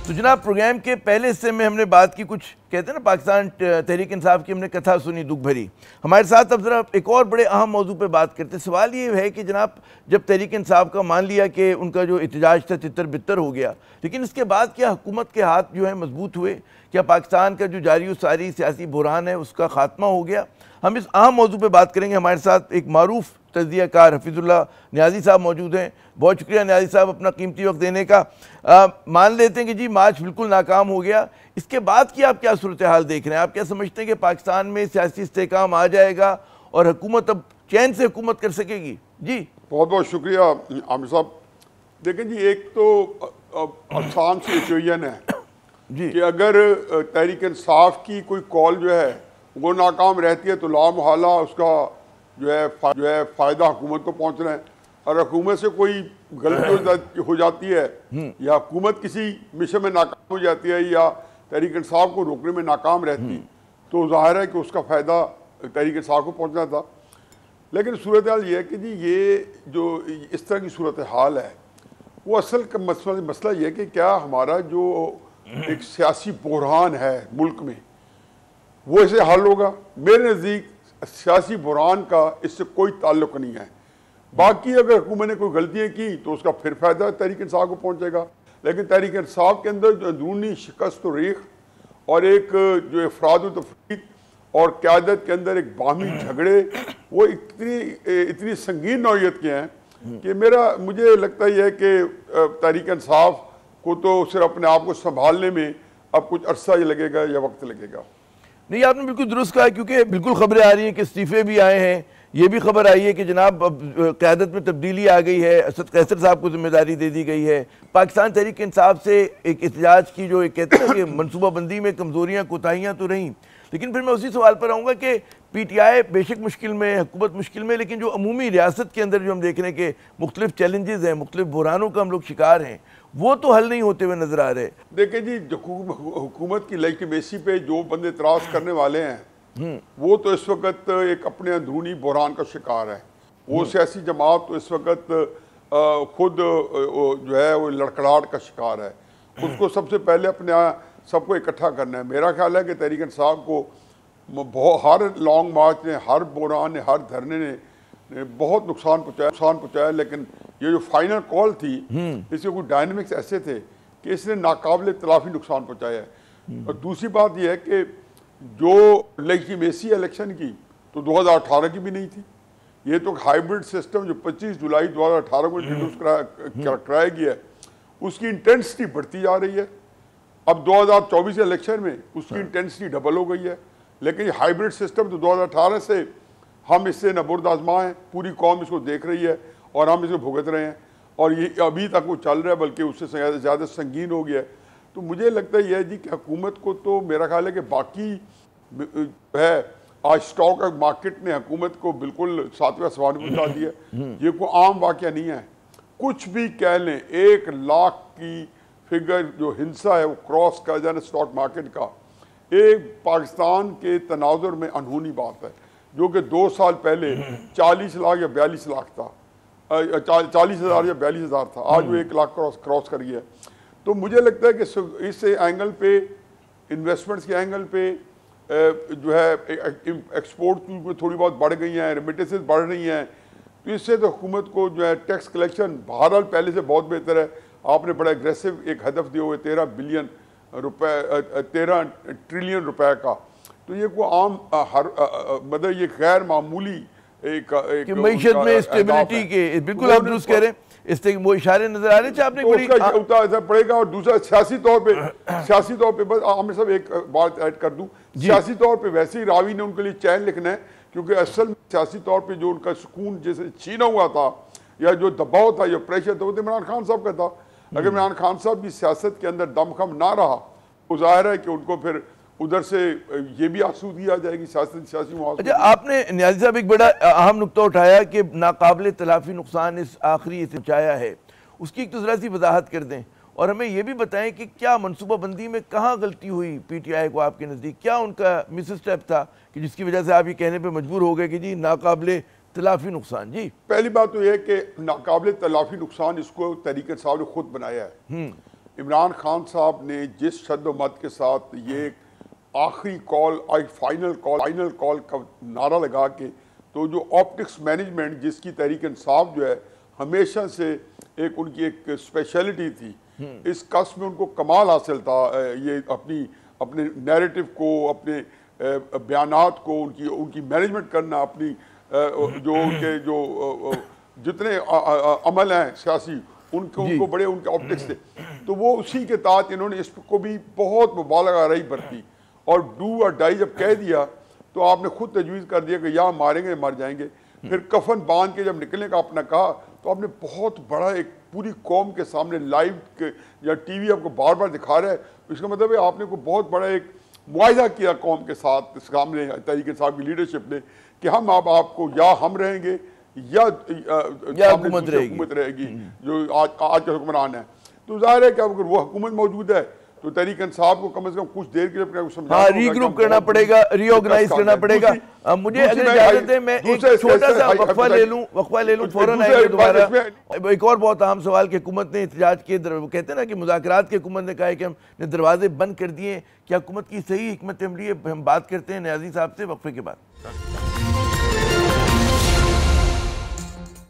तो जनाब प्रोग्राम के पहले हिस्से में हमने बात की, कुछ कहते हैं ना पाकिस्तान तहरीक इंसाफ की हमने कथा सुनी दुख भरी। हमारे साथ अब ज़रा एक और बड़े अहम मौजू पे बात करते हैं। सवाल ये है कि जनाब जब तहरीक इंसाफ का मान लिया कि उनका जो एहतजाज था तितर बितर हो गया, लेकिन इसके बाद क्या हुकूमत के हाथ जो है मजबूत हुए? क्या पाकिस्तान का जो जारी सारी सियासी बुहरान है उसका खात्मा हो गया? हम इस अहम मौजू पर बात करेंगे। हमारे साथ एक मारूफ तज्ज़ियाकार हफीजुल्लाह नियाज़ी साहब मौजूद हैं। बहुत शुक्रिया नियाज़ी साहब अपना कीमती वक्त देने का। मान लेते हैं कि जी मार्च बिल्कुल नाकाम हो गया, इसके बाद की आप क्या सूरत हाल देख रहे हैं? आप क्या समझते हैं कि पाकिस्तान में सियासी इस्तेहकाम आ जाएगा और हुकूमत अब चैन से हुकूमत कर सकेगी? जी बहुत बहुत शुक्रिया आमिर साहब। देखें जी, एक तो आसान सी इक्वेशन है जी कि अगर तहरीक इंसाफ की कोई कॉल जो है वो नाकाम रहती है तो लामहला उसका जो है फ़ायदा हुकूमत को पहुंचना है। और हुकूमत से कोई गलती हो जाती है या हुकूमत किसी मिशन में नाकाम हो जाती है या तहरीक इंसाफ को रोकने में नाकाम रहती तो जाहिर है कि उसका फ़ायदा तहरीक इंसाफ को पहुंचना था। लेकिन सूरत हाल ये है कि जी ये जो इस तरह की सूरत हाल है वो असल का मसला ये है कि क्या हमारा जो एक सियासी बुहरान है मुल्क में वो इसे हल होगा? मेरे नज़दीक सियासी बुहरान का इससे कोई ताल्लुक नहीं है। बाकी अगर हुकूमत ने कोई गलतियाँ की तो उसका फिर फ़ायदा तहरीक इंसाफ को पहुँचेगा। लेकिन तहरीक इंसाफ के अंदर जो अंदरूनी शिकस्त व रेख और एक जो अफराद व तफरीक और क़यादत के अंदर एक बाहमी झगड़े वो इतनी संगीन नौइयत के हैं कि मुझे लगता ही है कि तहरीक इंसाफ को तो सिर्फ अपने आप को संभालने में अब कुछ अरसा ही लगेगा या वक्त लगेगा। नहीं, आपने बिल्कुल दुरुस्त कहा, क्योंकि बिल्कुल खबरें आ रही हैं कि इस्तीफे भी आए हैं। ये भी खबर आई है कि जनाब अब क़यादत में तब्दीली आ गई है, असद कैसर साहब को जिम्मेदारी दे दी गई है। पाकिस्तान तहरीक इंसाफ से एक एहतजाज की जो एक कहते हैं कि मनसूबाबंदी में कमज़ोरियाँ कोताहियाँ तो रहीं, लेकिन फिर मैं उसी सवाल पर आऊँगा कि PTI बेशक मुश्किल में, हुकूमत मुश्किल में, लेकिन जो अमूमी रियासत के अंदर जो हम देख रहे हैं कि मुख्तलिफ चैलेंजेस हैं, मुख्तलिफ बुहरानों का हम लोग शिकार हैं, वो तो हल नहीं होते हुए नजर आ रहे। देखें जी, हुकूमत की लेजिटिमेसी पे जो बंदे इतराज़ करने वाले हैं वो तो इस वक्त एक अपने अंदरूनी बुहरान का शिकार है। वो सियासी जमात तो इस वक्त खुद जो है वो लड़खड़ाहट का शिकार है। उसको सबसे पहले अपने सबको इकट्ठा करना है। मेरा ख्याल है कि तहरीक इंसाफ को हर लॉन्ग मार्च ने, हर बुहरान ने, हर धरने ने बहुत नुकसान पहुँचाया, लेकिन ये जो फाइनल कॉल थी इसके कुछ डायनेमिक्स ऐसे थे कि इसने नाकाबिले तलाफी नुकसान पहुँचाया है। और दूसरी बात यह है कि जो लेजिटिमेसी इलेक्शन की तो 2018 की भी नहीं थी। ये तो हाइब्रिड सिस्टम जो 25 जुलाई 2018 को इंट्रोड्यूस कराया गया है उसकी इंटेंसिटी बढ़ती जा रही है। अब 2024 के इलेक्शन में उसकी इंटेंसिटी डबल हो गई है। लेकिन ये हाइब्रिड सिस्टम तो 2018 से हम इससे नबुर्द आजमा हैं, पूरी कौम इसको देख रही है और हम इसको भुगत रहे हैं और ये अभी तक वो चल रहा है, बल्कि उससे ज़्यादा संगीन हो गया है। तो मुझे लगता है यह जी कि हुकूमत को तो मेरा ख्याल है कि बाकी है आज स्टॉक मार्केट ने हुकूमत को बिल्कुल 7वें आसमान पर पहुँचा दिया। ये कोई आम वाक़या नहीं है। कुछ भी कह लें, 1 लाख की फिगर जो हिंसा है वो क्रॉस कर जाना स्टॉक मार्केट का एक पाकिस्तान के तनाजुर में अनहोनी बात है, जो कि 2 साल पहले 40 लाख या 42 लाख था, 40,000 या 42,000 था। आज वो 1 लाख क्रॉस कर गया। तो मुझे लगता है कि इस एंगल पे, इन्वेस्टमेंट्स के एंगल पे जो है एक्सपोर्ट की थोड़ी बहुत बढ़ गई हैं, रेमिटेंसेस बढ़ रही हैं, तो इससे तो हुकूमत को जो है टैक्स कलेक्शन बहरहाल पहले से बहुत बेहतर है। आपने बड़ा एग्रेसिव एक हदफ दिए हुए 13 ट्रिलियन रुपए का, तो ये को आम मतलब ये गैर मामूली एक मईशत में स्टेबिलिटी के बिल्कुल आप दुरुस्त कह रहे हैं। वो इशारे नजर आ रहे थे आपने उसका पड़ेगा। और दूसरा सियासी तौर पे बस आमिर साहब एक बात ऐड कर दूं, सियासी तौर पे वैसे ही रावी ने उनके लिए चैन लिखना है, क्योंकि असल सियासी तौर पे जो उनका सुकून जैसे छीना हुआ था या जो दबाव था या प्रेशर था वो तो इमरान खान साहब का था। अगर इमरान खान साहब की सियासत के अंदर दमखम ना रहा तो जाहिर है कि उनको फिर उधर से ये भी आसूदी आ जाएगी सियासी मुआवजे। अच्छा, आपने नियाज़ी साहब एक बड़ा अहम नुक्ता उठाया कि नाकाबिले तलाफी नुकसान इस आखिरी पहुँचाया है, उसकी एक तो ज़रा सी वजाहत कर दें और हमें ये भी बताएं कि क्या मनसूबाबंदी में कहाँ गलती हुई PTI को आपके नज़दीक? क्या उनका मिस स्टेप था कि जिसकी वजह से आप ये कहने पर मजबूर हो गए कि जी नाकाबिले तलाफी नुकसान? जी पहली बात तो यह है कि नाकाबिले तलाफी नुकसान इसको तहरीक इंसाफ ने खुद बनाया है। इमरान खान साहब ने जिस शद्दोमत के साथ ये आखिरी कॉल, फाइनल कॉल का नारा लगा के, तो जो ऑप्टिक्स मैनेजमेंट जिसकी तहरीक इंसाफ जो है हमेशा से एक उनकी एक स्पेशलिटी थी, इस कस्म में उनको कमाल हासिल था। ये अपने नैरेटिव को, अपने बयानात को, उनकी मैनेजमेंट करना, अपनी जो उनके जो जितने अमल हैं सियासी उनको बड़े उनके ऑप्टिक्स थे। तो वो उसी के तहत इन्होंने इसको भी बहुत मुबालगा रही बरती और डू और डाई जब कह दिया तो आपने खुद तजवीज़ कर दिया कि या मारेंगे मर जाएंगे। फिर कफन बांध के जब निकलने का अपना कहा तो आपने बहुत बड़ा एक पूरी कौम के सामने लाइव या टीवी आपको बार बार दिखा रहा है, तो इसका मतलब है आपने को बहुत बड़ा एक मुआहिदा किया कौम के साथ सामने तहरीक इंसाफ की लीडरशिप ने कि हम अब आपको या हम रहेंगे या हुकूमत रहेगी जो आज का हुक्मरान है। तो जाहिर है कि अगर वो हुकूमत मौजूद है तो तहरीक इंसाफ को कम से कम कुछ देर के लिए अपने को समझाना, रीग्रुप करना पड़ेगा, रीऑर्गेनाइज करना पड़ेगा। मुझे अगर इजाजत है मैं एक छोटा सा वक्फा ले लूं फौरन आएंगे दोबारा। एक और बहुत अहम सवाल कि हुकूमत ने एहतजाज के, कहते हैं ना कि मुज़ाकरात की हुकूमत ने कहा है कि हमने दरवाजे बंद कर दिए, क्या हुकूमत की सही हिकमत अमली है? हम बात करते हैं न्याजी साहब से वक्फे के बाद।